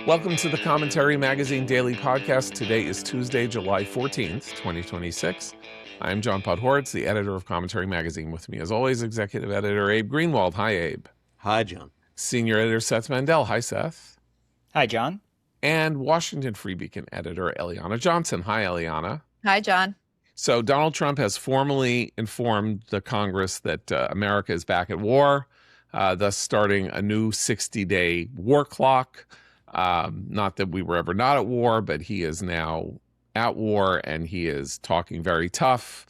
Welcome to the Commentary Magazine Daily Podcast. Today is Tuesday, July 14th, 2026. I'm John Podhoretz, the editor of Commentary Magazine. With me, as always, executive editor Abe Greenwald. Hi, Abe. Hi, John. Senior editor Seth Mandel. Hi, Seth. Hi, John. And Washington Free Beacon editor Eliana Johnson. Hi, Eliana. Hi, John. So Donald Trump has formally informed the Congress that America is back at war, thus starting a new 60-day war clock. Not that we were ever not at war, but he is now at war, and he is talking very tough.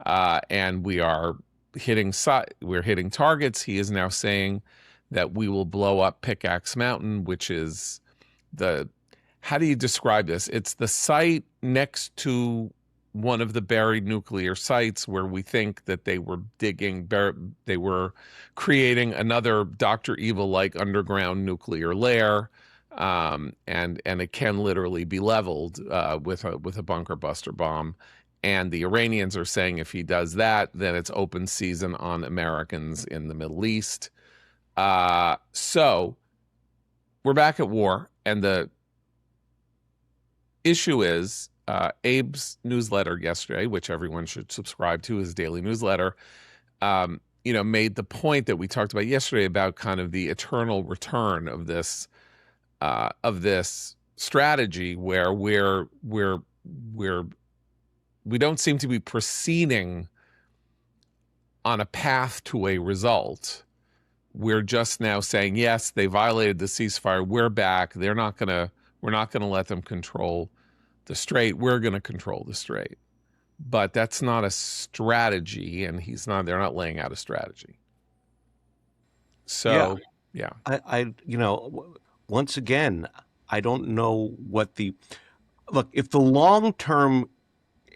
And we're hitting targets. He is now saying that we will blow up Pickaxe Mountain, which is how do you describe this? It's the site next to one of the buried nuclear sites where we think that they were they were creating another Dr. Evil-like underground nuclear lair. And it can literally be leveled with a bunker buster bomb. And the Iranians are saying if he does that, then it's open season on Americans in the Middle East. So we're back at war, and the issue is Abe's newsletter yesterday, which everyone should subscribe to, his daily newsletter, made the point that we talked about yesterday about kind of the eternal return of this strategy where we don't seem to be proceeding on a path to a result. We're just now saying, yes, they violated the ceasefire. We're back. We're not going to let them control the Strait. We're going to control the Strait. But that's not a strategy, and they're not laying out a strategy. So, yeah. Once again, I don't know look, if the long-term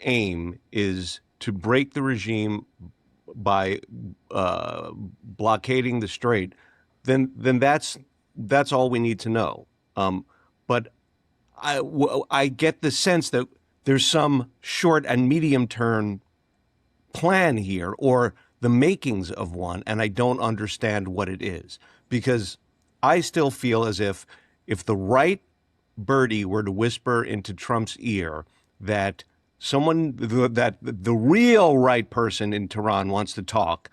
aim is to break the regime by blockading the Strait, then that's all we need to know. But I get the sense that there's some short and medium-term plan here, or the makings of one, and I don't understand what it is. Because I still feel as if the right birdie were to whisper into Trump's ear that that the real right person in Tehran wants to talk,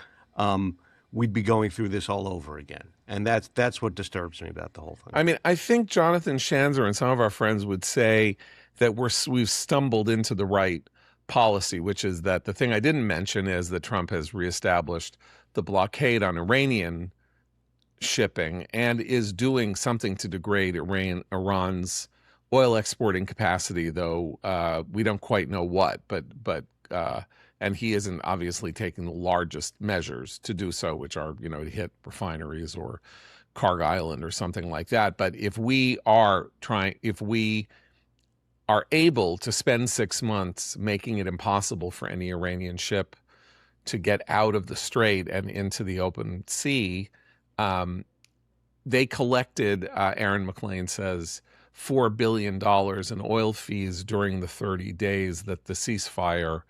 we'd be going through this all over again. And that's what disturbs me about the whole thing. I mean, I think Jonathan Schanzer and some of our friends would say that we've stumbled into the right policy, which is that the thing I didn't mention is that Trump has reestablished the blockade on Iranian shipping and is doing something to degrade Iran's oil exporting capacity, though we don't quite know what. But and he isn't obviously taking the largest measures to do so, which are to hit refineries or Kharg Island or something like that. But if we are able to spend 6 months making it impossible for any Iranian ship to get out of the Strait and into the open sea, they collected, Aaron McLean says, $4 billion in oil fees during the 30 days that the ceasefire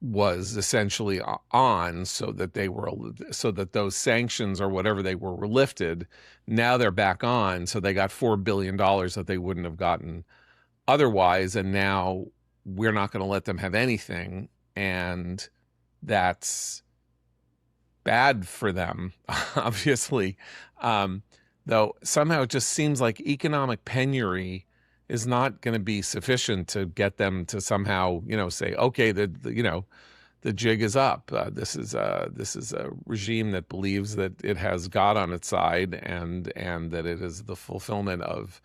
was essentially on, so that those sanctions or whatever they were lifted. Now they're back on, so they got $4 billion that they wouldn't have gotten otherwise, and now we're not going to let them have anything, and that's bad for them, obviously. Though somehow it just seems like economic penury is not going to be sufficient to get them to somehow, say, okay, the jig is up. This is a regime that believes that it has God on its side, and that it is the fulfillment of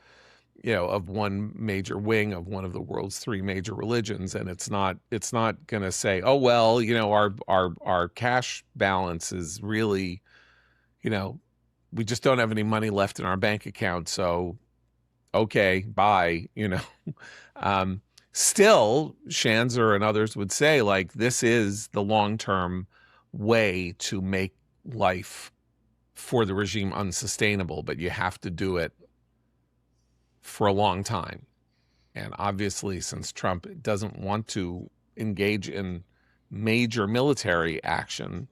one major wing of one of the world's three major religions. And it's not going to say, oh, well, our cash balance is really, we just don't have any money left in our bank account. So, okay, bye, Still, Schanzer and others would say, this is the long-term way to make life for the regime unsustainable, but you have to do it for a long time. And obviously, since Trump doesn't want to engage in major military action,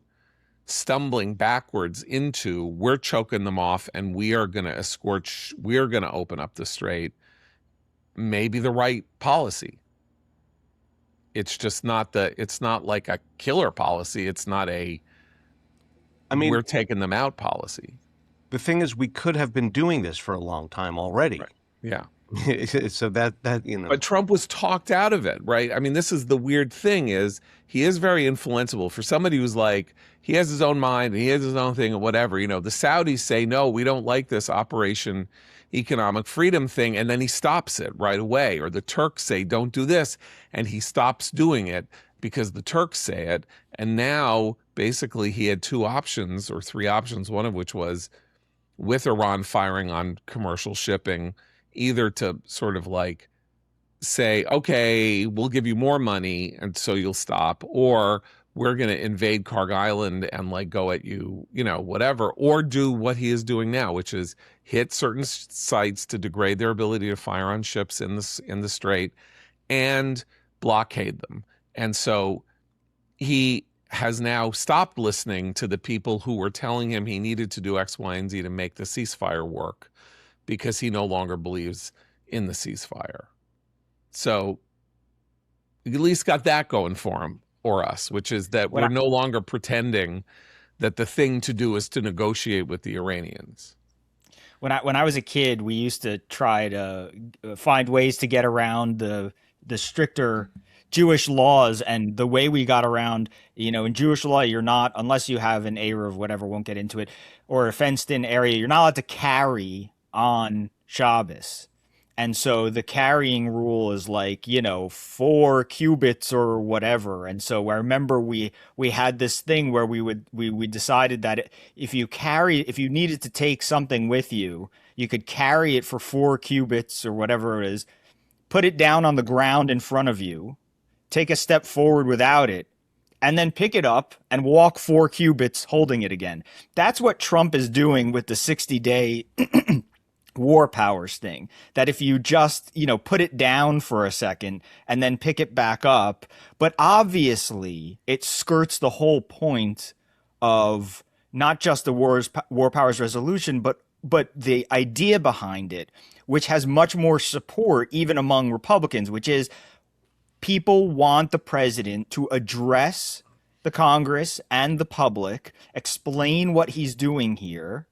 stumbling backwards into, we're choking them off and we are going to we're going to open up the strait, may be the right policy. It's just not it's not like a killer policy. It's not we're taking them out policy. The thing is, we could have been doing this for a long time already. Right. Yeah. So that, But Trump was talked out of it, right? I mean, this is the weird thing, is he is very influenceable. For somebody who's like, he has his own mind and he has his own thing and whatever, the Saudis say, no, we don't like this Operation Economic Freedom thing, and then he stops it right away. Or the Turks say, don't do this, and he stops doing it because the Turks say it. And now basically he had two options or three options, one of which was with Iran firing on commercial shipping, either to sort of like say, okay, we'll give you more money and so you'll stop, or we're going to invade Karg Island and like go at you, whatever, or do what he is doing now, which is hit certain sites to degrade their ability to fire on ships in the strait and blockade them. And so he has now stopped listening to the people who were telling him he needed to do X, Y, and Z to make the ceasefire work, because he no longer believes in the ceasefire. So at least got that going for him or us, which is that we're no longer pretending that the thing to do is to negotiate with the Iranians. When I was a kid, we used to try to find ways to get around the stricter Jewish laws, and the way we got around, in Jewish law, you're not, unless you have an Eruv, whatever, won't get into it, or a fenced-in area, you're not allowed to carry on Shabbos. And so the carrying rule is like, 4 cubits or whatever. And so I remember we had this thing where we decided that if you needed to take something with you, you could carry it for 4 cubits or whatever it is, put it down on the ground in front of you, take a step forward without it, and then pick it up and walk 4 cubits holding it again. That's what Trump is doing with the 60-day war powers thing, that if you just, put it down for a second and then pick it back up, but obviously it skirts the whole point of not just the war powers resolution, but the idea behind it, which has much more support even among Republicans, which is people want the president to address the Congress and the public, explain what he's doing here,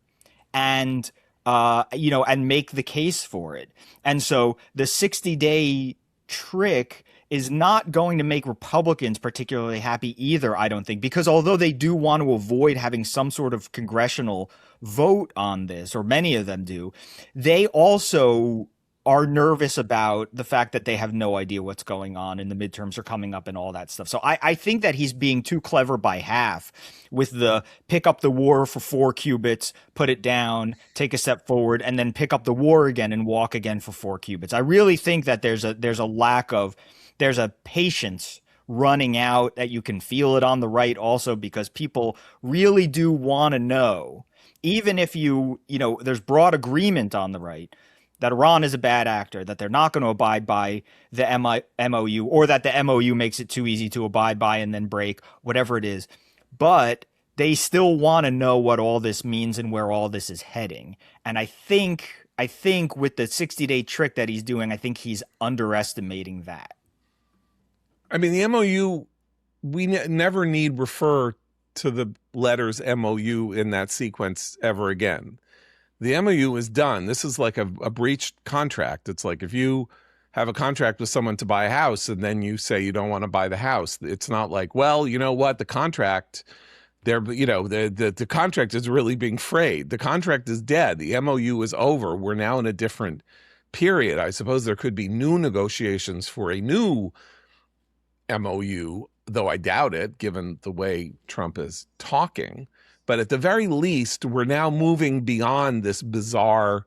and and make the case for it. And so the 60-day trick is not going to make Republicans particularly happy either, I don't think, because although they do want to avoid having some sort of congressional vote on this, or many of them do, they also are nervous about the fact that they have no idea what's going on and the midterms are coming up and all that stuff. So I think that he's being too clever by half with the pick up the war for 4 cubits, put it down, take a step forward, and then pick up the war again and walk again for 4 cubits. I really think that there's a patience running out, that you can feel it on the right also, because people really do want to know, even if there's broad agreement on the right that Iran is a bad actor, that they're not going to abide by the MOU, or that the MOU makes it too easy to abide by and then break, whatever it is. But they still want to know what all this means and where all this is heading. And I think with the 60-day trick that he's doing, I think he's underestimating that. I mean, the MOU, we never need refer to the letters MOU in that sequence ever again. The MOU is done. This is like a breached contract. It's like if you have a contract with someone to buy a house and then you say you don't want to buy the house, it's not like, well, you know what, the contract, the contract is really being frayed. The contract is dead. The MOU is over. We're now in a different period. I suppose there could be new negotiations for a new MOU, though I doubt it, given the way Trump is talking. But at the very least, we're now moving beyond this bizarre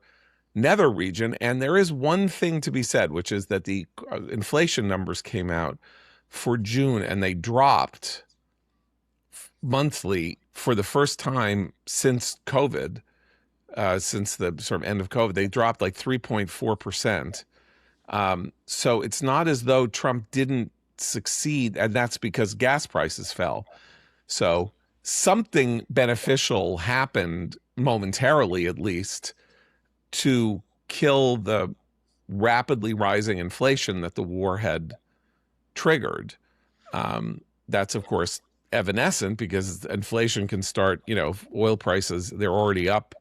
nether region. And there is one thing to be said, which is that the inflation numbers came out for June and they dropped monthly for the first time since COVID, since the sort of end of COVID. They dropped like 3.4%. So it's not as though Trump didn't succeed, and that's because gas prices fell. So something beneficial happened momentarily, at least, to kill the rapidly rising inflation that the war had triggered. That's, of course, evanescent, because inflation can start, oil prices, they're already up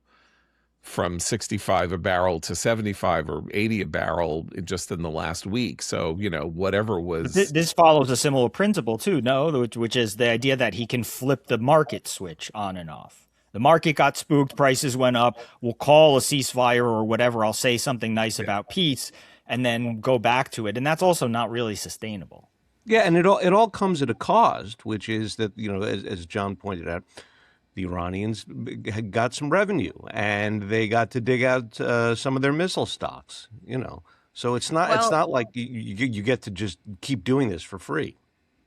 from 65 a barrel to 75 or 80 a barrel just in the last week. So, whatever was. This follows a similar principle too, no? Which is the idea that he can flip the market switch on and off. The market got spooked, prices went up. We'll call a ceasefire or whatever. I'll say something nice about peace and then go back to it. And that's also not really sustainable. Yeah, and it all comes at a cost, which is that, as John pointed out, the Iranians got some revenue, and they got to dig out some of their missile stocks. So it's not like you get to just keep doing this for free.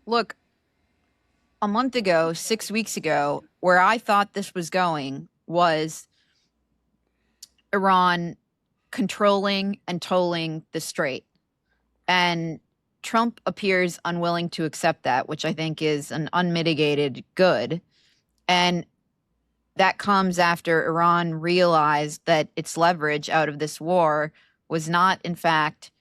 Look, a month ago, 6 weeks ago, where I thought this was going was Iran controlling and tolling the Strait, and Trump appears unwilling to accept that, which I think is an unmitigated good. And that comes after Iran realized that its leverage out of this war was not, in fact,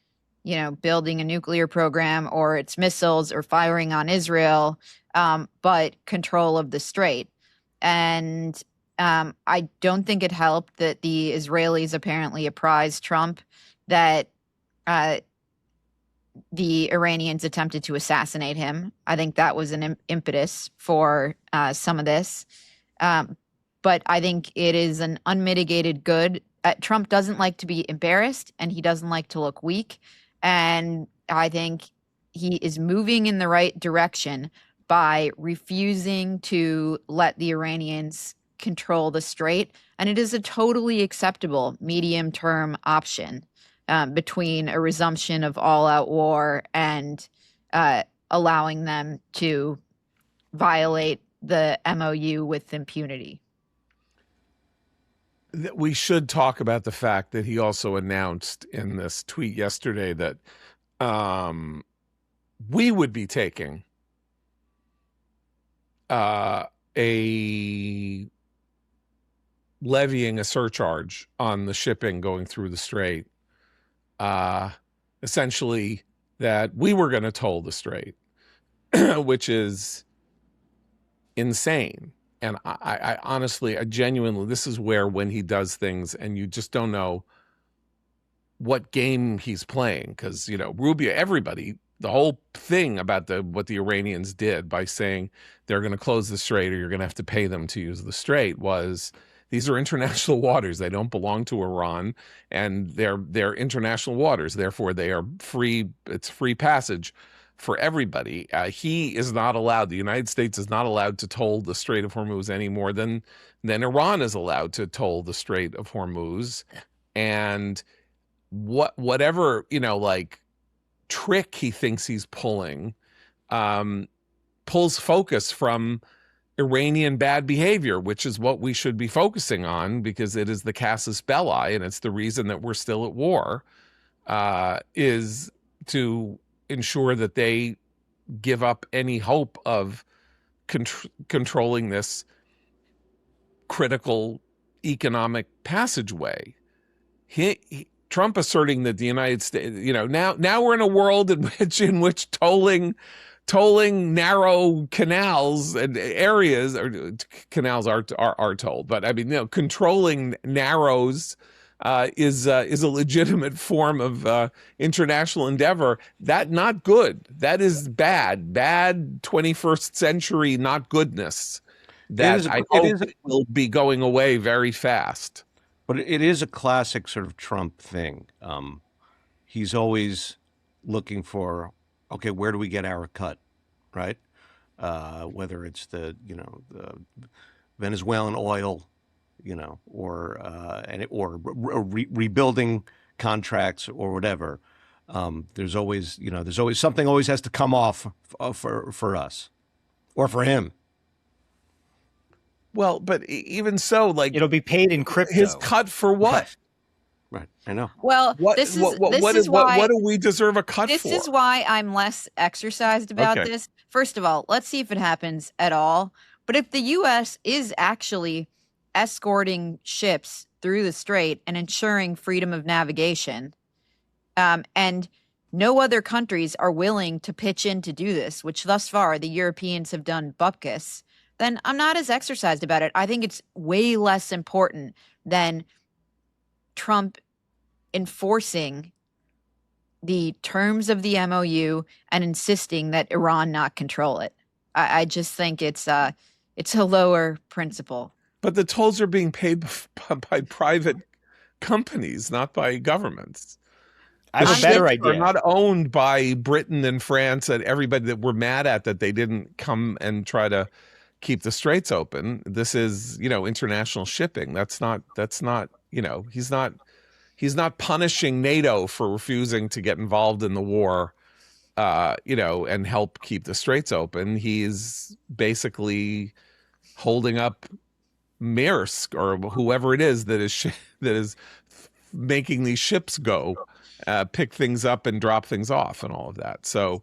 building a nuclear program or its missiles or firing on Israel, but control of the Strait. And I don't think it helped that the Israelis apparently apprised Trump that the Iranians attempted to assassinate him. I think that was an impetus for some of this. But I think it is an unmitigated good. Trump doesn't like to be embarrassed, and he doesn't like to look weak. And I think he is moving in the right direction by refusing to let the Iranians control the Strait. And it is a totally acceptable medium-term option between a resumption of all-out war and allowing them to violate the MOU with impunity. We should talk about the fact that he also announced in this tweet yesterday that we would be taking levying a surcharge on the shipping going through the Strait. Essentially, that we were going to toll the Strait, which is insane. And I honestly, I genuinely, this is where when he does things and you just don't know what game he's playing, because, Rubio, everybody, the whole thing about what the Iranians did by saying they're going to close the Strait or you're going to have to pay them to use the Strait was, these are international waters. They don't belong to Iran, and they're international waters. Therefore, they are free. It's free passage for everybody. He is not allowed. The United States is not allowed to toll the Strait of Hormuz any more than Iran is allowed to toll the Strait of Hormuz. And whatever trick he thinks he's pulling, pulls focus from Iranian bad behavior, which is what we should be focusing on, because it is the casus belli, and it's the reason that we're still at war, is to ensure that they give up any hope of controlling this critical economic passageway. Trump asserting that the United States, now we're in a world in which tolling narrow canals and areas, or canals are tolled, but I mean, controlling narrows is a legitimate form of international endeavor. That not good. That is bad 21st century not goodness. That I hope will be going away very fast. But it is a classic sort of Trump thing. He's always looking for, okay, where do we get our cut, right? Whether it's the Venezuelan oil, or rebuilding contracts or whatever. There's always something always has to come off for us or for him. Well, but even so, it'll be paid in crypto. His cut for what? Right. I know. Well, what do we deserve a cut for? This is why I'm less exercised about this. First of all, let's see if it happens at all. But if the U.S. is actually escorting ships through the strait and ensuring freedom of navigation, and no other countries are willing to pitch in to do this, which thus far the Europeans have done bupkis, then I'm not as exercised about it. I think it's way less important than Trump enforcing the terms of the MOU and insisting that Iran not control it. I just think it's a lower principle. But the tolls are being paid by private companies, not by governments. I have a better idea. Are not owned by Britain and France and everybody that we're mad at that they didn't come and try to keep the straits open. This is, international shipping. That's not, he's not punishing NATO for refusing to get involved in the war, and help keep the straits open. He's basically holding up Maersk or whoever it is that is making these ships go, pick things up and drop things off and all of that. So,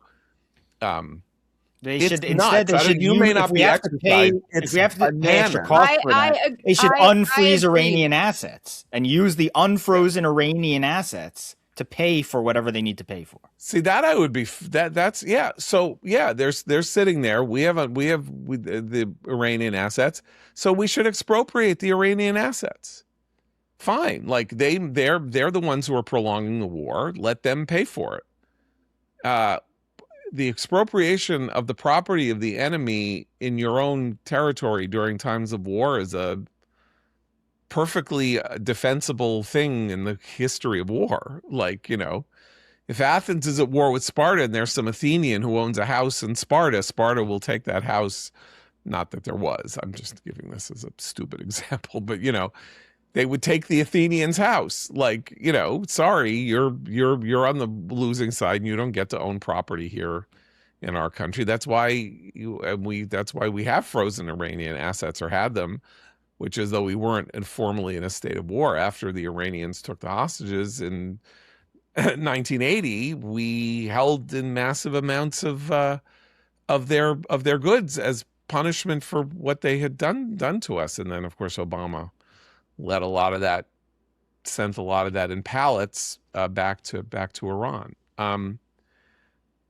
they it's should nuts. instead. They should. You may not if we be have to pay, exercised. if we have to pay extra bananas. cost for that, they should unfreeze agree. Iranian assets and use the unfrozen Iranian assets to pay for whatever they need to pay for. See, that I would be that's yeah. So yeah, they're sitting there. We have the Iranian assets, so we should expropriate the Iranian assets. Fine, like they're the ones who are prolonging the war. Let them pay for it. The expropriation of the property of the enemy in your own territory during times of war is a perfectly defensible thing in the history of war. Like, if Athens is at war with Sparta and there's some Athenian who owns a house in Sparta, Sparta will take that house. Not that there was. I'm just giving this as a stupid example, but they would take the Athenians' house. Like, sorry, you're on the losing side and you don't get to own property here in our country. That's why that's why we have frozen Iranian assets or had them, which is though we weren't formally in a state of war after the Iranians took the hostages in 1980. We held in massive amounts of their goods as punishment for what they had done to us. And then of course Obama sent a lot of that in pallets back to Iran.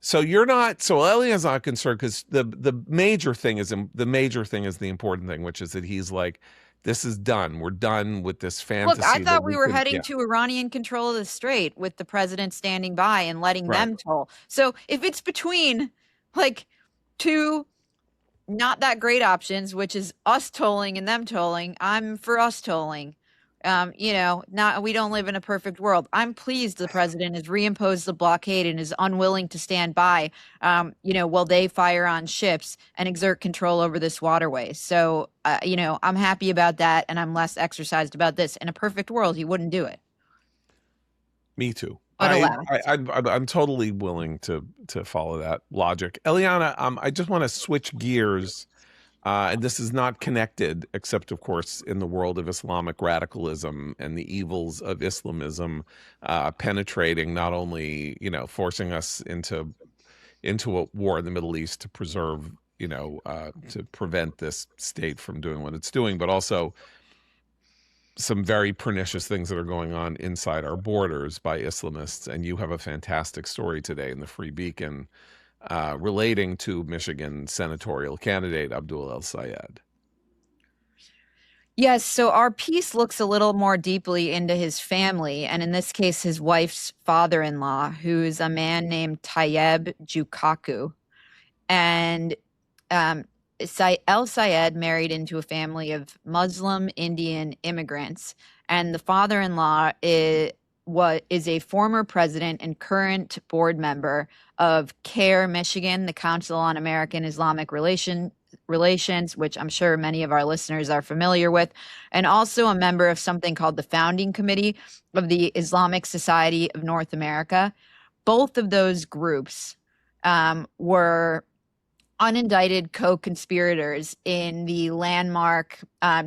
So Elian's not concerned because the major thing is the important thing, which is that he's like, this is done. We're done with this fantasy. Look, I thought we were heading to Iranian control of the strait with the president standing by and letting them toll. So if it's between like two not that great options, which is us tolling and them tolling, I'm for us tolling. We don't live in a perfect world. I'm pleased the president has reimposed the blockade and is unwilling to stand by, while they fire on ships and exert control over this waterway. So, I'm happy about that, and I'm less exercised about this. In a perfect world, he wouldn't do it. Me too. But I'm totally willing to follow that logic. Eliana, I just want to switch gears. And this is not connected, except, of course, in the world of Islamic radicalism and the evils of Islamism penetrating, not only, forcing us into a war in the Middle East to preserve, to prevent this state from doing what it's doing, but also some very pernicious things that are going on inside our borders by Islamists. And you have a fantastic story today in the Free Beacon relating to Michigan senatorial candidate Abdul El-Sayed. Yes, so our piece looks a little more deeply into his family, and in this case, his wife's father-in-law, who's a man named Tayyeb Jukaku. And El-Sayed married into a family of Muslim Indian immigrants, and the father-in-law is a former president and current board member of CARE Michigan, the Council on American Islamic Relations, which I'm sure many of our listeners are familiar with, and also a member of something called the Founding Committee of the Islamic Society of North America. Both of those groups were unindicted co-conspirators in the landmark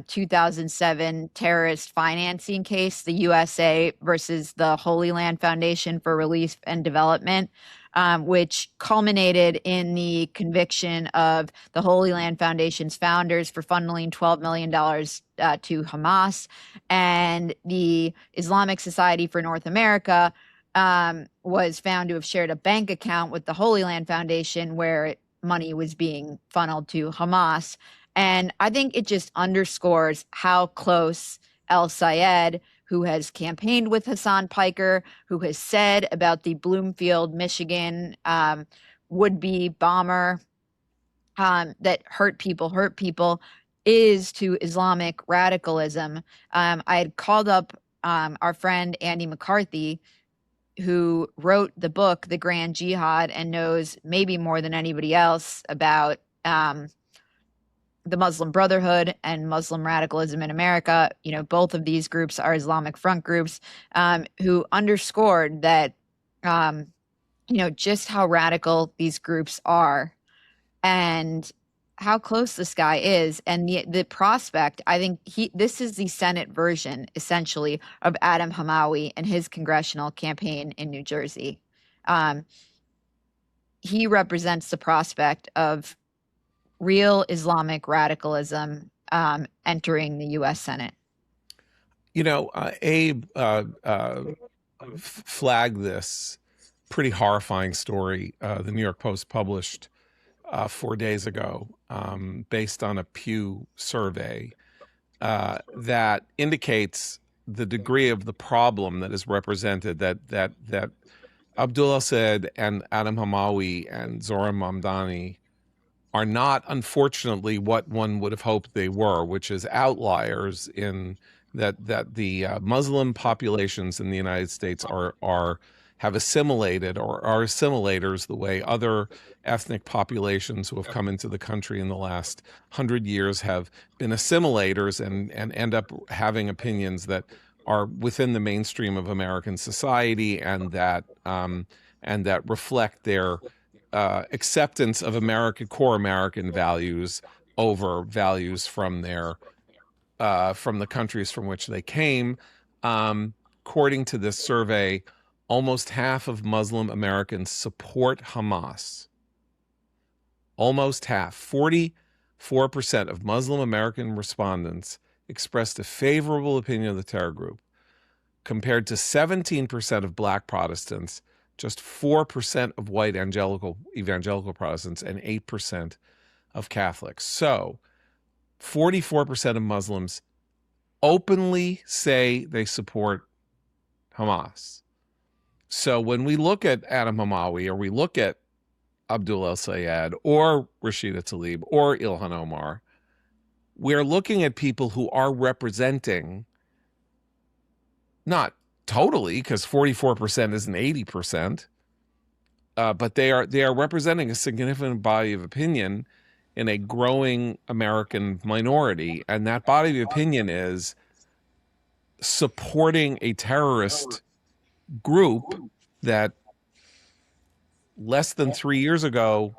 2007 terrorist financing case, the USA versus the Holy Land Foundation for Relief and Development, which culminated in the conviction of the Holy Land Foundation's founders for funneling $12 million to Hamas, and the Islamic Society for North America was found to have shared a bank account with the Holy Land Foundation where money was being funneled to Hamas. And I think it just underscores how close El-Sayed, who has campaigned with Hassan Piker, who has said about the Bloomfield, Michigan would-be bomber that hurt people, is to Islamic radicalism. I had called up our friend Andy McCarthy, who wrote the book, The Grand Jihad, and knows maybe more than anybody else about the Muslim Brotherhood and Muslim radicalism in America. You know, both of these groups are Islamic Front groups, who underscored that, you know, just how radical these groups are and how close this guy is. And the prospect, I think this is the Senate version, essentially, of Adam Hamawi and his congressional campaign in New Jersey. He represents the prospect of real Islamic radicalism entering the U.S. Senate. You know, Abe flagged this pretty horrifying story the New York Post published 4 days ago, based on a Pew survey that indicates the degree of the problem that is represented, that Abdul El-Sayed and Adam Hamawi and Zohran Mamdani are not, unfortunately, what one would have hoped they were, which is outliers in that the Muslim populations in the United States have assimilated or are assimilators the way other ethnic populations who have come into the country in the last 100 years have been assimilators and end up having opinions that are within the mainstream of American society and that reflect their acceptance of core American values over values from the countries from which they came. According to this survey, almost half of Muslim Americans support Hamas. Almost half, 44% of Muslim American respondents expressed a favorable opinion of the terror group, compared to 17% of Black Protestants, just 4% of white evangelical Protestants, and 8% of Catholics. So 44% of Muslims openly say they support Hamas. So when we look at Adam Hamawi, or we look at Abdul El-Sayed, or Rashida Tlaib, or Ilhan Omar, we're looking at people who are representing, not totally, because 44% isn't 80%, but they are representing a significant body of opinion in a growing American minority, and that body of opinion is supporting a terrorist group that less than 3 years ago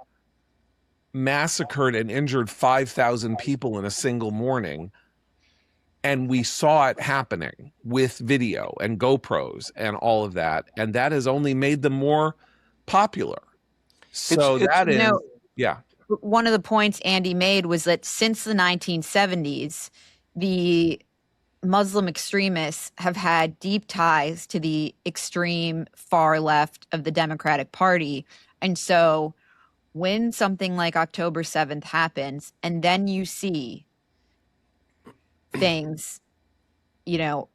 massacred and injured 5,000 people in a single morning. And we saw it happening with video and GoPros and all of that. And that has only made them more popular. So yeah. One of the points Andy made was that since the 1970s, the Muslim extremists have had deep ties to the extreme far left of the Democratic Party. And so when something like October 7th happens, and then you see things, you know,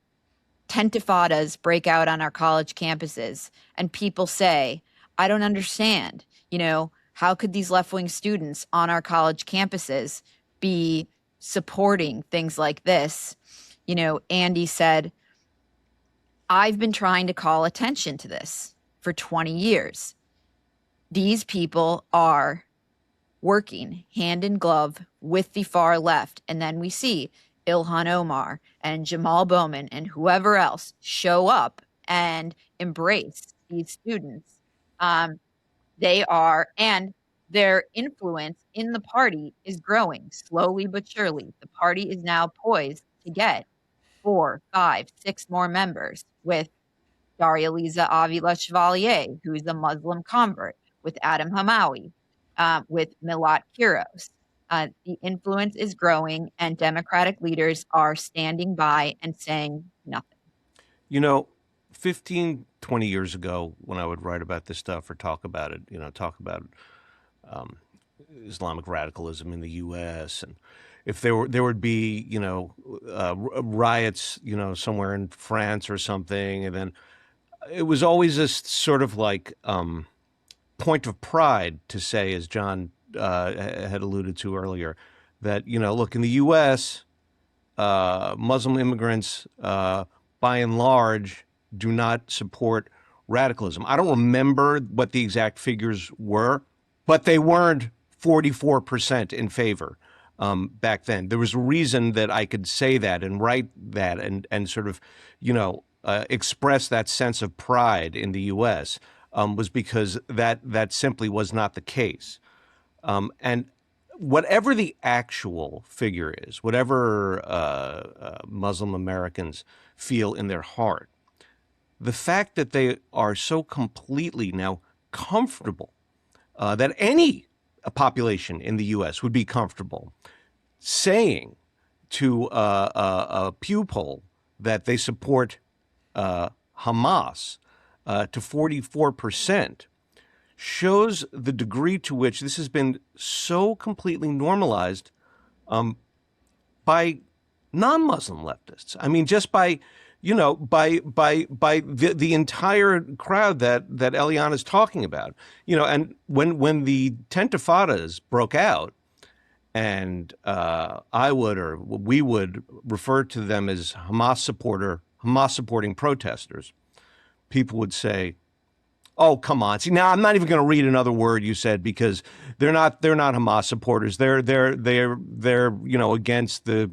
tentifadas break out on our college campuses, and people say, I don't understand, you know, how could these left-wing students on our college campuses be supporting things like this? You know, Andy said, I've been trying to call attention to this for 20 years. These people are working hand in glove with the far left. And then we see Ilhan Omar and Jamal Bowman and whoever else show up and embrace these students. And their influence in the party is growing slowly but surely. The party is now poised to get 4, 5, 6 more members, with Daria-Liza Avila Chevalier, who's a Muslim convert, with Adam Hamawi, with Milat Kiros. The influence is growing, and Democratic leaders are standing by and saying nothing. 15, 20 years ago, when I would write about this stuff or talk about it, talk about Islamic radicalism in the U.S., and if there would be, riots, somewhere in France or something, and then it was always this sort of like point of pride to say, as John had alluded to earlier, that, look, in the U.S., Muslim immigrants, by and large, do not support radicalism. I don't remember what the exact figures were, but they weren't 44% in favor back then. There was a reason that I could say that and write that and sort of, express that sense of pride in the U.S. Was because that simply was not the case. And whatever the actual figure is, whatever Muslim Americans feel in their heart, the fact that they are so completely now comfortable that any population in the U.S. would be comfortable saying to a Pew poll that they support Hamas to 44% shows the degree to which this has been so completely normalized by non-Muslim leftists. I mean, just by the entire crowd that Eliana is talking about. And when the Tentifadas broke out, and we would refer to them as Hamas supporting protesters, people would say, "Oh, come on! See, now I'm not even going to read another word you said, because they're not Hamas supporters. They're against the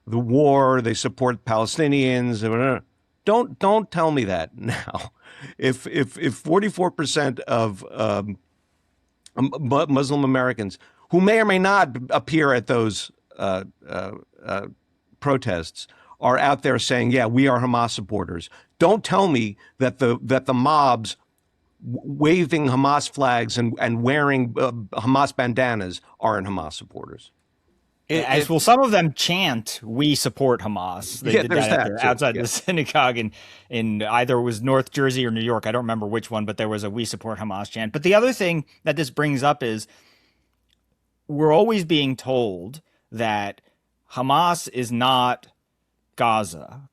war. They support Palestinians." Don't tell me that now. If 44% of Muslim Americans who may or may not appear at those protests are out there saying, "Yeah, we are Hamas supporters," don't tell me that the mobs waving Hamas flags and wearing Hamas bandanas aren't Hamas supporters. Well, some of them chant, "We support Hamas." They did that outside the synagogue in either it was North Jersey or New York. I don't remember which one, but there was a "We support Hamas" chant. But the other thing that this brings up is we're always being told that Hamas is not Gaza.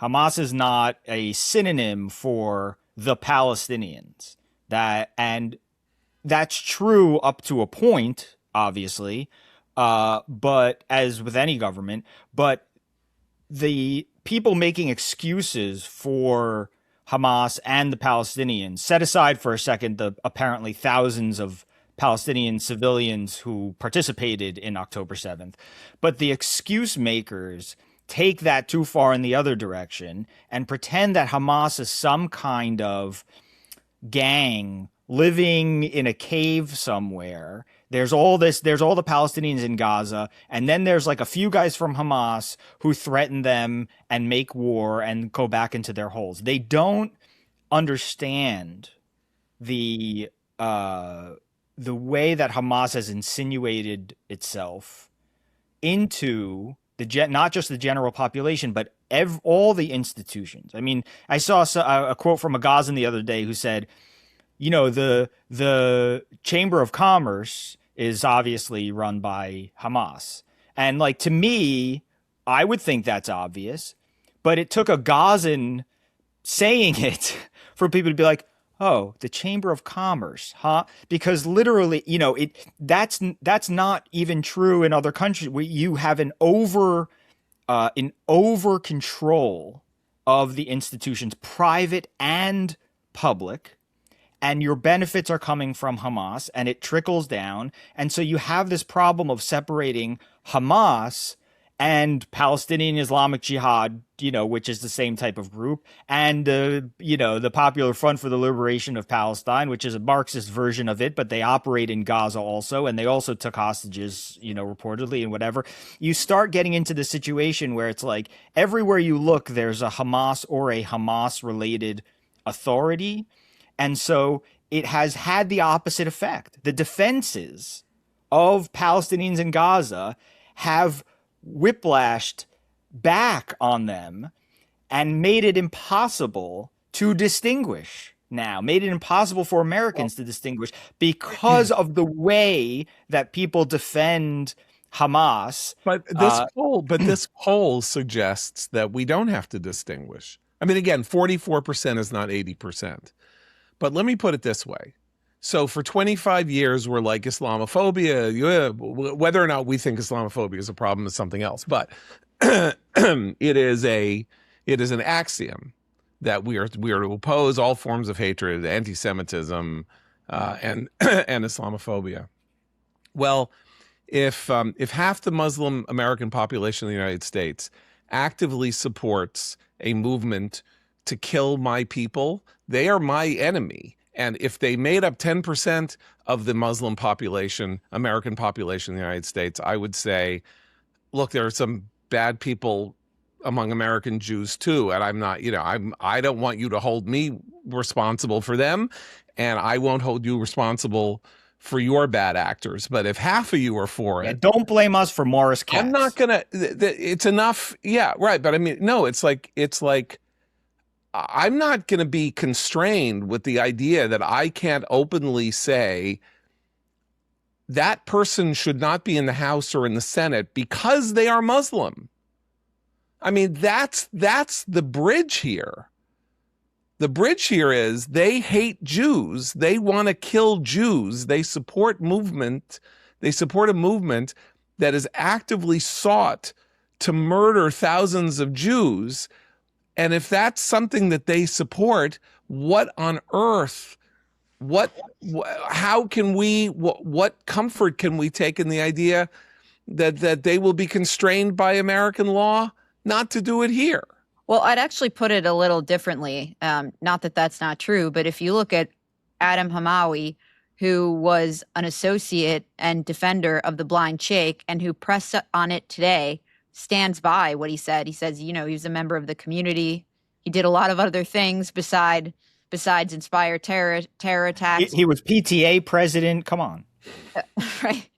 Hamas is not a synonym for the Palestinians. And that's true up to a point, obviously. But as with any government, but the people making excuses for Hamas and the Palestinians, set aside for a second the apparently thousands of Palestinian civilians who participated in October 7th, but the excuse makers take that too far in the other direction and pretend that Hamas is some kind of gang living in a cave somewhere. There's all the Palestinians in Gaza, and then there's like a few guys from Hamas who threaten them and make war and go back into their holes. They don't understand the way that Hamas has insinuated itself into not just the general population, but all the institutions. I mean, I saw a quote from a Gazan the other day who said, the Chamber of Commerce is obviously run by Hamas. And like, to me, I would think that's obvious, but it took a Gazan saying it for people to be like, "Oh, the Chamber of Commerce, huh?" Because literally, that's not even true in other countries where you have an over control of the institutions, private and public, and your benefits are coming from Hamas, and it trickles down. And so you have this problem of separating Hamas and Palestinian Islamic Jihad, which is the same type of group, and the Popular Front for the Liberation of Palestine, which is a Marxist version of it, but they operate in Gaza also, and they also took hostages, reportedly, and whatever. You start getting into the situation where it's like everywhere you look, there's a Hamas or a Hamas-related authority, and so it has had the opposite effect. The defenses of Palestinians in Gaza have whiplashed back on them and made it impossible to distinguish now, made it impossible for Americans to distinguish because of the way that people defend Hamas. But this poll suggests that we don't have to distinguish. I mean, again, 44% is not 80%. But let me put it this way. So for 25 years, we're like Islamophobia. Whether or not we think Islamophobia is a problem is something else. But it is an axiom that we are to oppose all forms of hatred, anti-Semitism, and Islamophobia. Well, if half the Muslim American population of the United States actively supports a movement to kill my people, they are my enemy. And if they made up 10% of the Muslim population, American population in the United States, I would say, look, there are some bad people among American Jews too. And I'm not, I don't want you to hold me responsible for them. And I won't hold you responsible for your bad actors. But if half of you are for it. Don't blame us for Morris Katz. I'm not going to, it's enough. Yeah, right. But I mean, no, it's like, I'm not going to be constrained with the idea that I can't openly say that person should not be in the House or in the Senate because they are Muslim. I mean, that's the bridge here. The bridge here is they hate Jews. They want to kill Jews. They support a movement that has actively sought to murder thousands of Jews. And if that's something that they support, what on earth, what comfort can we take in the idea that they will be constrained by American law not to do it here? Well, I'd actually put it a little differently. Not that that's not true, but if you look at Adam Hamawi, who was an associate and defender of the blind sheikh and who pressed on it today, stands by what he said. He says, he was a member of the community. He did a lot of other things besides inspire terror attacks. He was PTA president. Come on. Right.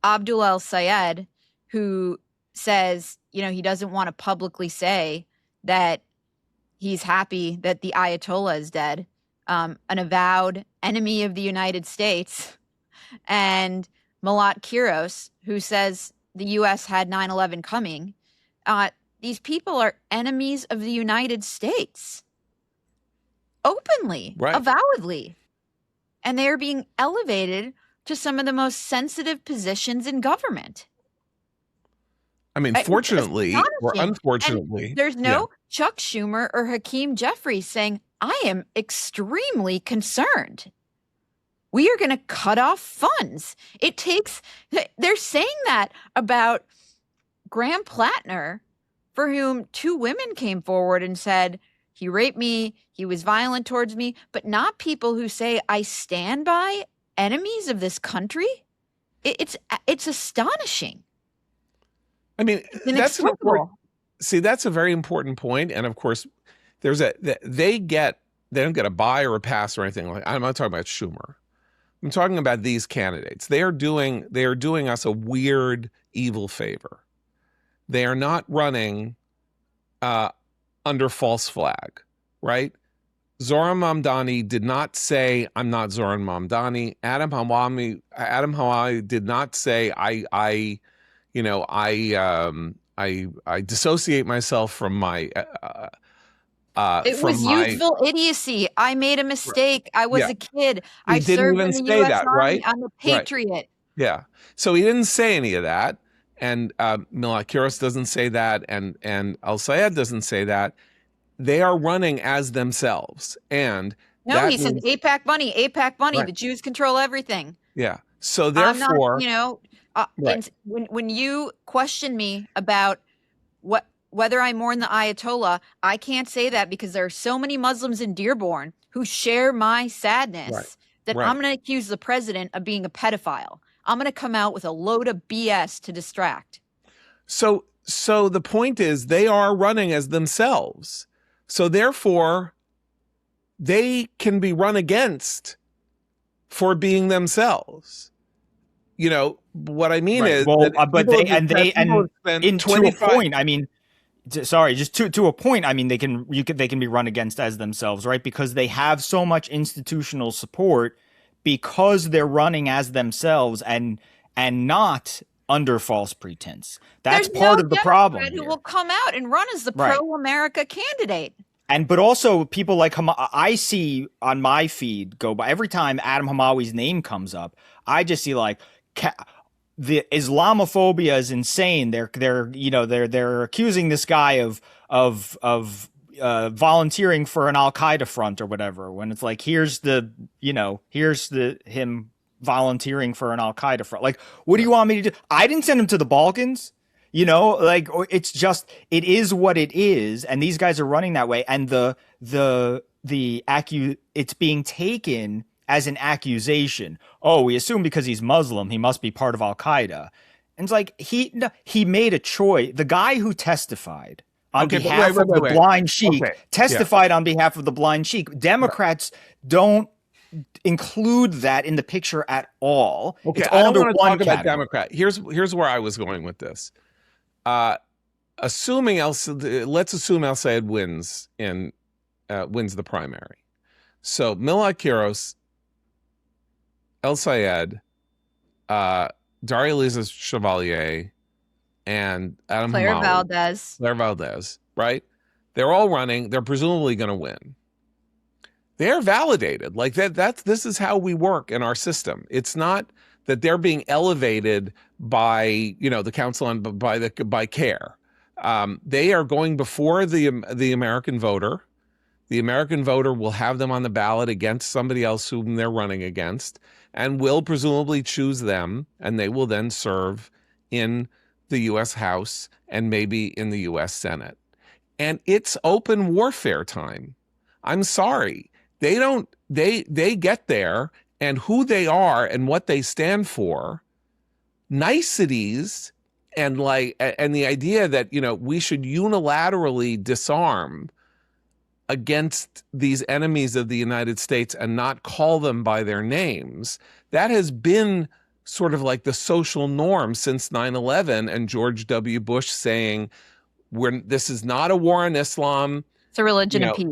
Abdul El-Sayed, who says, he doesn't want to publicly say that he's happy that the Ayatollah is dead, an avowed enemy of the United States, and Malat Kiros, who says the U.S. had 9/11 coming. These people are enemies of the United States, openly, right, avowedly, and they are being elevated to some of the most sensitive positions in government. I mean, fortunately or unfortunately, and there's no Chuck Schumer or Hakeem Jeffries saying, I am extremely concerned. We are going to cut off funds. They're saying that about Graham Plattner, for whom 2 women came forward and said, he raped me, he was violent towards me, but not people who say, I stand by enemies of this country. It's astonishing. I mean, that's a very important point. And of course, they don't get a buy or a pass or anything like that. I'm not talking about Schumer. I'm talking about these candidates. They are doing us a weird, evil favor. They are not running under false flag, right? Zohran Mamdani did not say, I'm not Zohran Mamdani. Adam Hamawi did not say, I dissociate myself from my it was youthful idiocy. I made a mistake. I was a kid. I didn't served even in the say U.S. that, Army. right? I'm a patriot. Right. Yeah. So he didn't say any of that. And Malat Kiros doesn't say that. And El-Sayed doesn't say that. They are running as themselves. And no, he said AIPAC money, AIPAC money. Right. The Jews control everything. Yeah. So therefore, I'm not, Right. And when you question me about whether I mourn the Ayatollah, I can't say that because there are so many Muslims in Dearborn who share my Right. sadness that Right. I'm going to accuse the president of being a pedophile. I'm going to come out with a load of BS to distract. So the point is they are running as themselves. So therefore, they can be run against for being themselves. You know, what I mean Right. is Well, that but people they have spent in to a 25 point. I mean, sorry, just to a point. I mean, they can be run against as themselves, right? Because they have so much institutional support because they're running as themselves and not under false pretense. That's There's part no of the problem Democrat who here. will come out and run as the Right. pro-America candidate. And but also people like I see on my feed go by every time Adam Hamawi's name comes up. I just see like the Islamophobia is insane. They're accusing this guy of volunteering for an Al Qaeda front or whatever. When it's like here's the him volunteering for an Al Qaeda front. Like, what do you want me to do? I didn't send him to the Balkans. Like it's just, it is what it is. And these guys are running that way. And it's being taken as an accusation. Oh, we assume because he's Muslim, he must be part of Al Qaeda. And it's like, he made a choice. The guy who testified on behalf of the blind sheik testified on behalf of the blind sheik. Democrats don't include that in the picture at all. Okay, it's all I don't under want to one talk about category. Democrat. Here's where I was going with this. Let's assume El-Sayed wins the primary. So Milad Kiros, El-Sayed, Daria Chevalier, and Adam Claire Hamawi, Valdez, right? They're all running. They're presumably going to win. They're validated. Like this is how we work in our system. It's not that they're being elevated by the council and by CARE. They are going before the American voter. The American voter will have them on the ballot against somebody else whom they're running against, and will presumably choose them, and they will then serve in the U.S. House and maybe in the U.S. Senate. And it's open warfare time. I'm sorry. They get there, and who they are and what they stand for, niceties, and the idea that we should unilaterally disarm against these enemies of the United States and not call them by their names, that has been sort of like the social norm since 9/11 and George W. Bush saying, this is not a war on Islam. It's a religion of peace.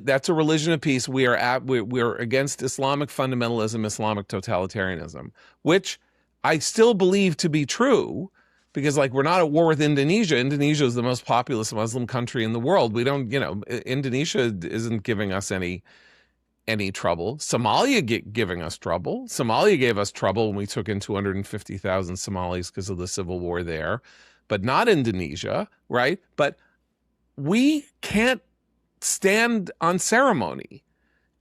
That's a religion of peace. We're against Islamic fundamentalism, Islamic totalitarianism, which I still believe to be true, because we're not at war with Indonesia. Indonesia is the most populous Muslim country in the world. We don't, Indonesia isn't giving us any trouble. Somalia giving us trouble. Somalia gave us trouble when we took in 250,000 Somalis because of the civil war there, but not Indonesia, right? But we can't stand on ceremony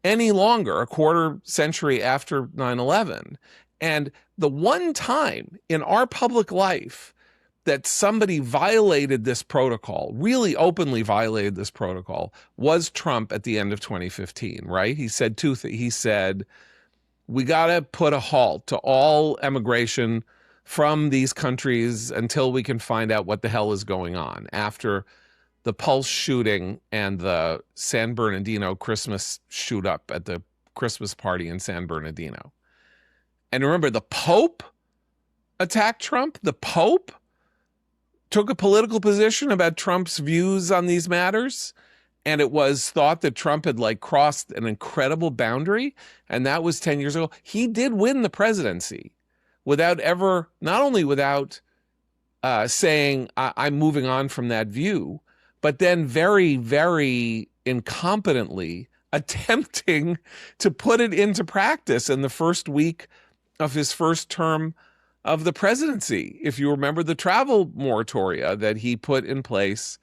any longer, a quarter century after 9/11. And the one time in our public life that somebody violated this protocol, really openly violated this protocol, was Trump at the end of 2015, right? He said he said, we got to put a halt to all emigration from these countries until we can find out what the hell is going on, after the Pulse shooting and the San Bernardino Christmas shoot up at the Christmas party in San Bernardino. And remember, the Pope attacked Trump. The Pope took a political position about Trump's views on these matters. And it was thought that Trump had crossed an incredible boundary. And that was 10 years ago. He did win the presidency not only without saying, I'm moving on from that view, but then very, very incompetently attempting to put it into practice in the first week of his first term of the presidency. If you remember the travel moratoria that he put in place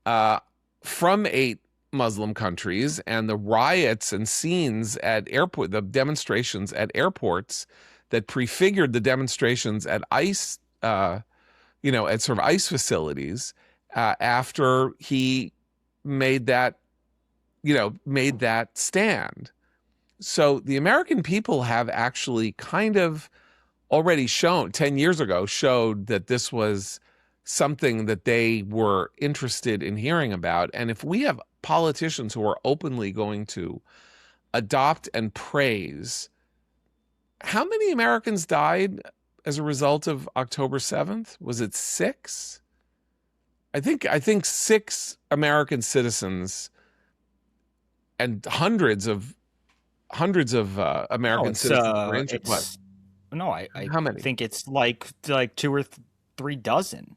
from 8 Muslim countries, and the riots and scenes at the demonstrations at airports that prefigured the demonstrations at ICE, at sort of ICE facilities after he made that stand. So the American people have actually kind of already 10 years ago, showed that this was something that they were interested in hearing about. And if we have politicians who are openly going to adopt and praise, how many Americans died as a result of October 7th? Was it 6? I think 6 American citizens and hundreds of American citizens were injured. What? No, I How many? think it's like 2 or 3 dozen.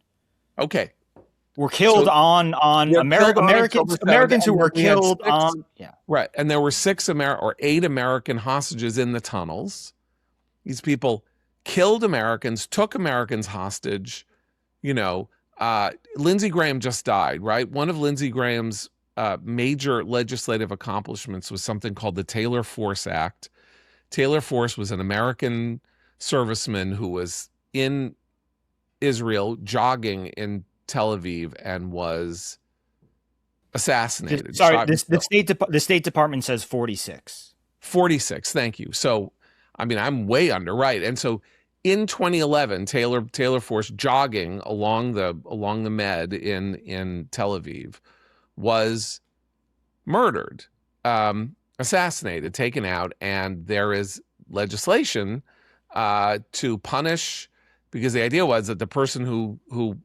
Okay. Were killed on Americans who were killed on. Yeah. Right. And there were 8 American hostages in the tunnels. These people killed Americans, took Americans hostage. Lindsey Graham just died, right? One of Lindsey Graham's major legislative accomplishments was something called the Taylor Force Act. Taylor Force was an American serviceman who was in Israel jogging in Tel Aviv and was assassinated. The State Department says 46. 46, thank you. So, I'm way under, right? And so in 2011, Taylor Force jogging along the Med in Tel Aviv was murdered, assassinated, taken out, and there is legislation to punish, because the idea was that the person who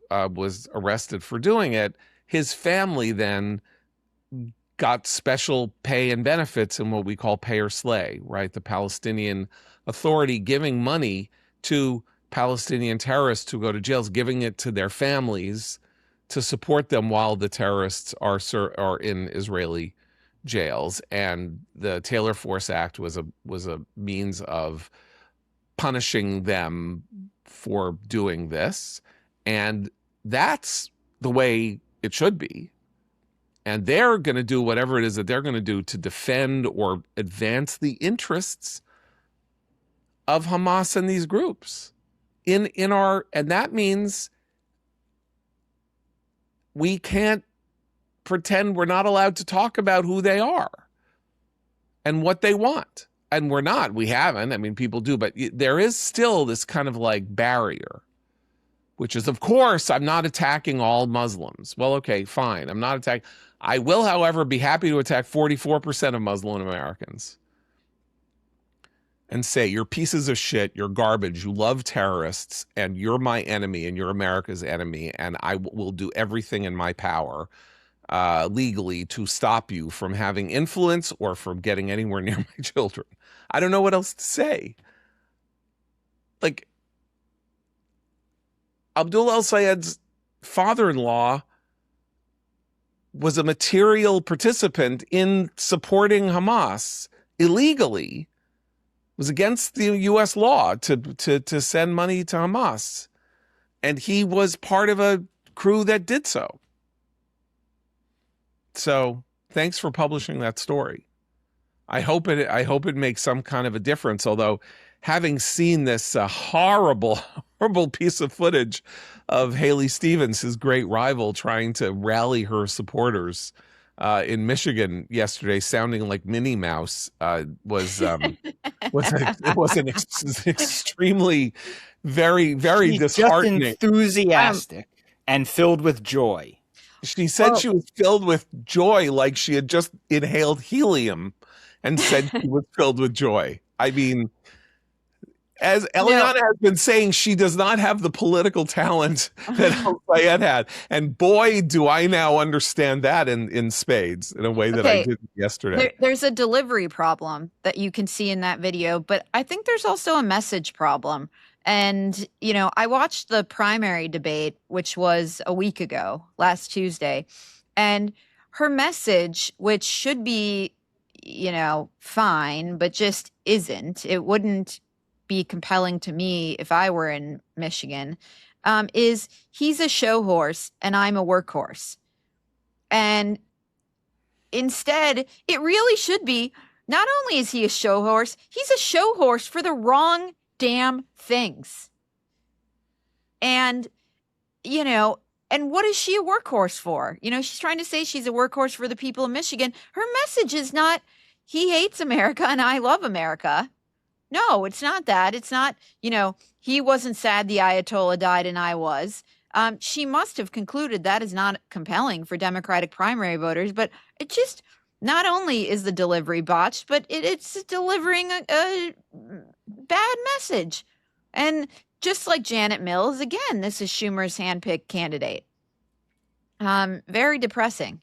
was arrested for doing it, his family then got special pay and benefits in what we call pay or slay, right? The Palestinian Authority giving money to Palestinian terrorists who go to jails, giving it to their families to support them while the terrorists are in Israeli jails. And the Taylor Force Act was a means of punishing them for doing this. And that's the way it should be. And they're going to do whatever it is that they're going to do to defend or advance the interests of Hamas and these groups and that means we can't pretend we're not allowed to talk about who they are and what they want. And we're not. We haven't. People do, but there is still this kind of like barrier, which is, of course, I'm not attacking all Muslims. Well, okay, fine. I'm not attacking. I will, however, be happy to attack 44% of Muslim Americans and say, you're pieces of shit, you're garbage, you love terrorists, and you're my enemy, and you're America's enemy, and I will do everything in my power legally to stop you from having influence or from getting anywhere near my children. I don't know what else to say. Like, Abdul El-Sayed's father-in-law was a material participant in supporting Hamas illegally. Was against the U.S. law to send money to Hamas, and he was part of a crew that did so. So, thanks for publishing that story. I hope it makes some kind of a difference. Although, having seen this horrible piece of footage of Haley Stevens, his great rival, trying to rally her supporters in Michigan yesterday, sounding like Minnie Mouse, was an extremely, very, very disheartening. Just enthusiastic and filled with joy. She said she was filled with joy, like she had just inhaled helium, and said she was filled with joy. As Eliana has been saying, she does not have the political talent that El-Sayed had. And boy, do I now understand that in spades in a way that I didn't yesterday. There's a delivery problem that you can see in that video, but I think there's also a message problem. And, I watched the primary debate, which was a week ago, last Tuesday, and her message, which should be, fine, but just isn't. It wouldn't be compelling to me if I were in Michigan, is he's a show horse and I'm a workhorse. And instead, it really should be, not only is he a show horse, he's a show horse for the wrong damn things. And, you know, and what is she a workhorse for? You know, she's trying to say she's a workhorse for the people of Michigan. Her message is not, he hates America and I love America. No, it's not that. It's not, you know, he wasn't sad the Ayatollah died and I was. She must have concluded that is not compelling for Democratic primary voters, but it just, not only is the delivery botched, but it's delivering a bad message. And just like Janet Mills, again, this is Schumer's handpicked candidate. Very depressing.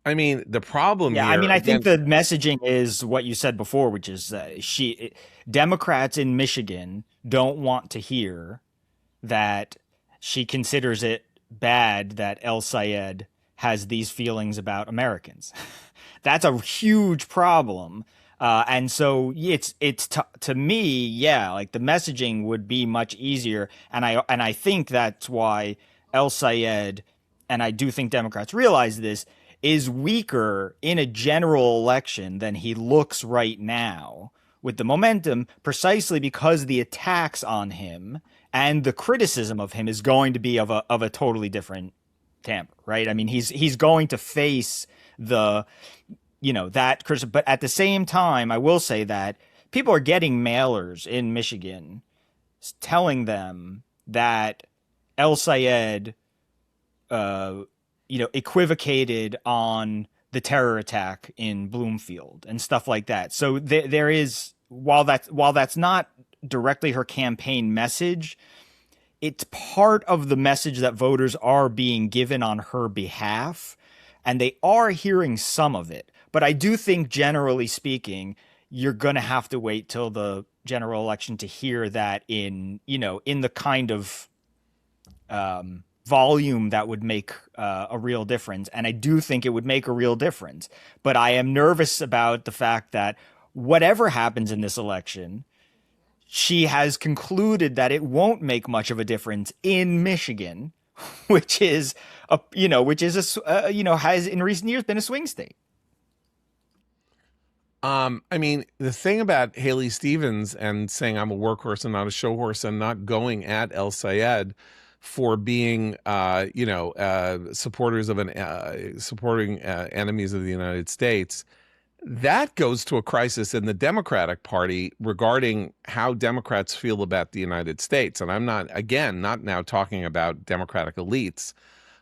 I mean, the problem Yeah, here, I mean, I again, think the messaging is what you said before, which is Democrats in Michigan don't want to hear that she considers it bad that El-Sayed has these feelings about Americans. That's a huge problem. And so it's to me, yeah, like the messaging would be much easier. And I think that's why El-Sayed, and I do think Democrats realize this, is weaker in a general election than he looks right now with the momentum, precisely because the attacks on him and the criticism of him is going to be of a totally different temper, right? I mean, he's going to face the, you know, that criticism. But at the same time, I will say that people are getting mailers in Michigan telling them that El-Sayed, you know, equivocated on the terror attack in Bloomfield and stuff like that. So there is, while that's not directly her campaign message, it's part of the message that voters are being given on her behalf, and they are hearing some of it. But I do think, generally speaking, you're going to have to wait till the general election to hear that in, you know, in the kind of volume that would make a real difference. And I do think it would make a real difference. But I am nervous about the fact that whatever happens in this election, she has concluded that it won't make much of a difference in Michigan, which is has in recent years been a swing state. I mean, the thing about Haley Stevens and saying I'm a workhorse and not a show horse and not going at El-Sayed for being, supporters of supporting enemies of the United States, that goes to a crisis in the Democratic Party regarding how Democrats feel about the United States. And I'm not now talking about Democratic elites.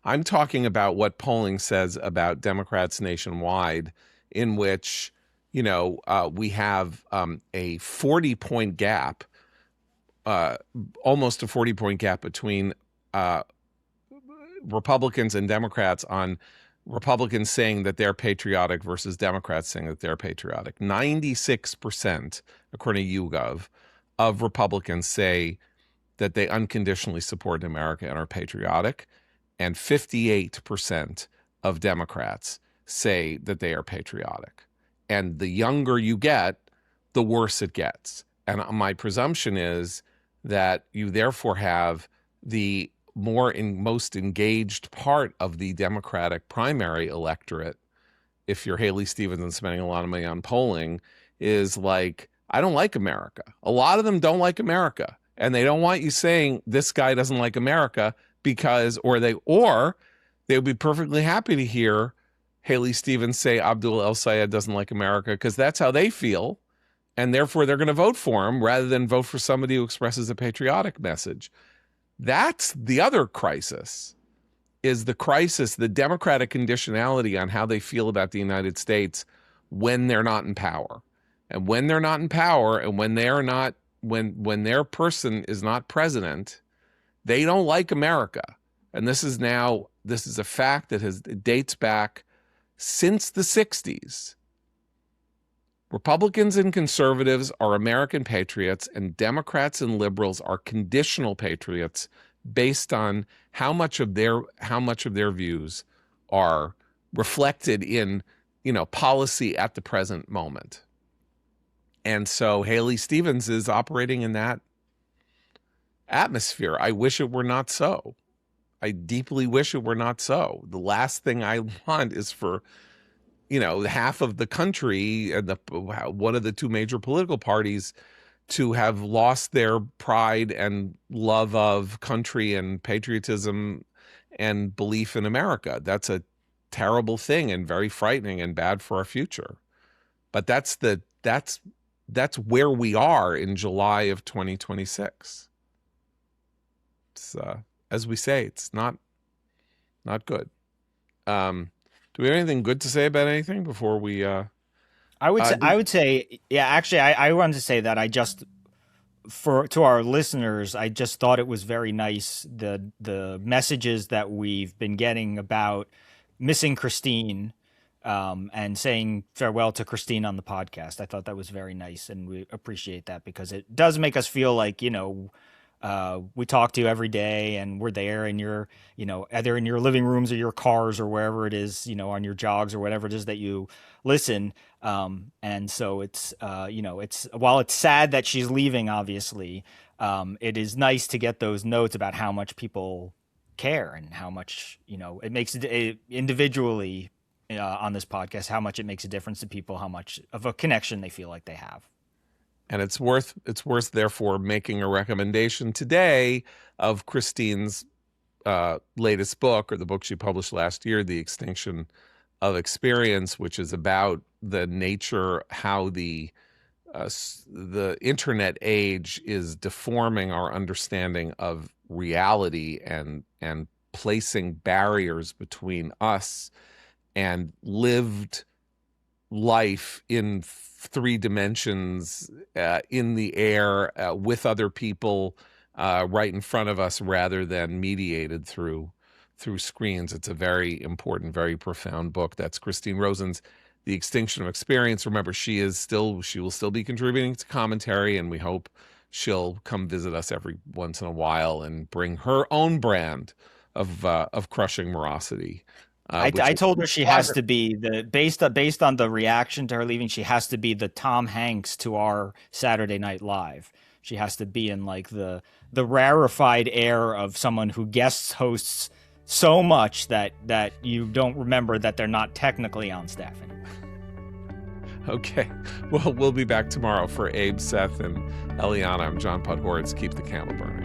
I'm talking about what polling says about Democrats nationwide, in which, you know, we have a 40-point gap, almost a 40-point gap between Republicans and Democrats on Republicans saying that they're patriotic versus Democrats saying that they're patriotic. 96%, according to YouGov, of Republicans say that they unconditionally support America and are patriotic, and 58% of Democrats say that they are patriotic. And the younger you get, the worse it gets. And my presumption is that you therefore have the most engaged part of the Democratic primary electorate, if you're Haley Stevens and spending a lot of money on polling, is like, I don't like America. A lot of them don't like America. And they don't want you saying this guy doesn't like America because, or they would be perfectly happy to hear Haley Stevens say Abdul El-Sayed doesn't like America because that's how they feel. And therefore they're going to vote for him rather than vote for somebody who expresses a patriotic message. That's the other crisis, is the Democratic conditionality on how they feel about the United States when they're not in power. And when they're not in power and when their person is not president, they don't like America. And this is a fact that it dates back since the 60s. Republicans and conservatives are American patriots, and Democrats and liberals are conditional patriots based on how much of their views are reflected in, you know, policy at the present moment. And so Haley Stevens is operating in that atmosphere. I wish it were not so. I deeply wish it were not so. The last thing I want is for, you know, half of the country and one of the two major political parties to have lost their pride and love of country and patriotism and belief in America. That's a terrible thing and very frightening and bad for our future. But that's where we are in July of 2026. It's as we say, it's not good. Do we have anything good to say about anything before we? I would say, yeah. Actually, I wanted to say that to our listeners, I just thought it was very nice the messages that we've been getting about missing Christine, and saying farewell to Christine on the podcast. I thought that was very nice, and we appreciate that because it does make us feel like, we talk to you every day and we're there, and you're, either in your living rooms or your cars or wherever it is, on your jogs or whatever it is that you listen. And so it's, while it's sad that she's leaving, obviously, it is nice to get those notes about how much people care and how much, it makes it individually on this podcast, how much it makes a difference to people, how much of a connection they feel like they have. And it's worth therefore making a recommendation today of Christine's latest book, or the book she published last year, The Extinction of Experience, which is about the nature, how the internet age is deforming our understanding of reality and placing barriers between us and lived life in 3 dimensions, in the air, with other people right in front of us, rather than mediated through screens. It's a very important, very profound book. That's Christine Rosen's The Extinction of Experience. Remember, she will still be contributing to commentary, and we hope she'll come visit us every once in a while and bring her own brand of crushing morosity. I told her she has to be based on the reaction to her leaving. She has to be the Tom Hanks to our Saturday Night Live. She has to be in like the rarefied air of someone who guest hosts so much that you don't remember that they're not technically on staff anymore. Okay, well, we'll be back tomorrow. For Abe, Seth, and Eliana, I'm John Podhoretz. Keep the candle burning.